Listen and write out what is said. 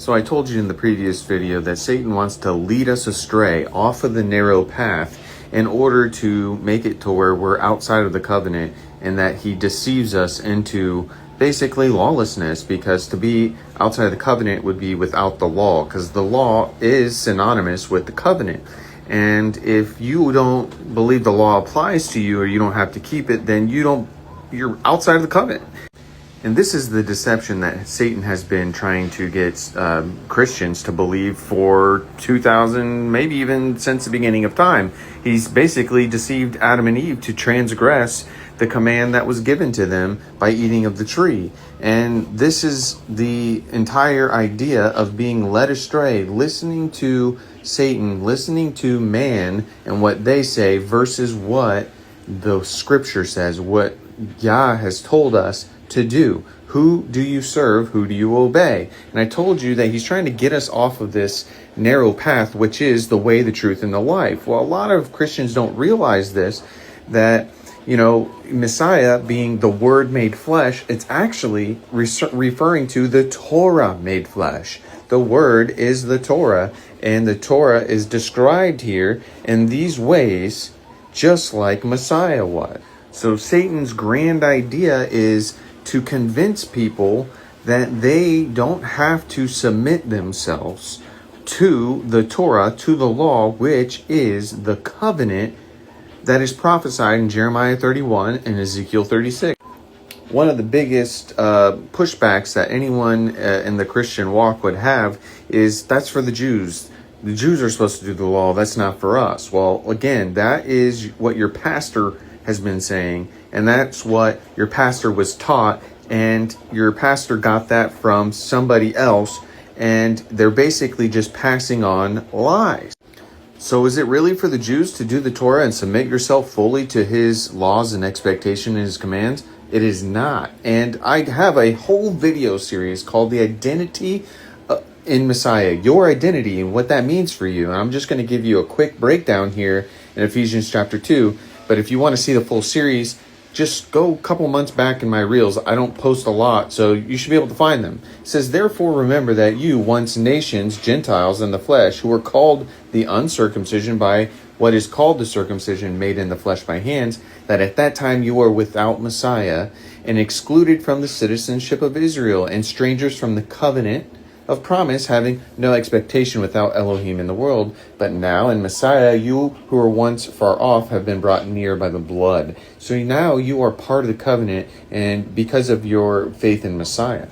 So I told you in the previous video that Satan wants to lead us astray off of the narrow path in order to make it to where we're outside of the covenant, and that he deceives us into basically lawlessness, because to be outside of the covenant would be without the law, because the law is synonymous with the covenant. And if you don't believe the law applies to you, or you don't have to keep it, then you're outside of the covenant. And this is the deception that Satan has been trying to get Christians to believe for 2,000, maybe even since the beginning of time. He's basically deceived Adam and Eve to transgress the command that was given to them by eating of the tree. And this is the entire idea of being led astray, listening to Satan, listening to man and what they say versus what the scripture says, what Yah has told us to do. Who do you serve? Who do you obey? And I told you that he's trying to get us off of this narrow path, which is the way, the truth, and the life. Well, a lot of Christians don't realize this, that, Messiah being the Word made flesh, it's actually referring to the Torah made flesh. The Word is the Torah, and the Torah is described here in these ways, just like Messiah was. So Satan's grand idea is to convince people that they don't have to submit themselves to the Torah, to the law, which is the covenant that is prophesied in Jeremiah 31 and Ezekiel 36. One of the biggest pushbacks that anyone in the Christian walk would have is, that's for the Jews. The Jews are supposed to do the law. That's not for us. Well, again, that is what your pastor has been saying, and that's what your pastor was taught, and your pastor got that from somebody else, and they're basically just passing on lies. So is it really for the Jews to do the Torah and submit yourself fully to his laws and expectation and his commands? It is not. And I have a whole video series called The Identity in Messiah, your identity and what that means for you. And I'm just going to give you a quick breakdown here in Ephesians chapter 2. But if you want to see the full series, just go a couple months back in my reels. I don't post a lot, so you should be able to find them. It says, therefore remember that you, once nations, Gentiles in the flesh, who were called the uncircumcision by what is called the circumcision made in the flesh by hands, that at that time you were without Messiah, and excluded from the citizenship of Israel, and strangers from the covenant of promise, having no expectation without Elohim in the world. But now in Messiah, you who were once far off have been brought near by the blood. So now you are part of the covenant, and because of your faith in Messiah.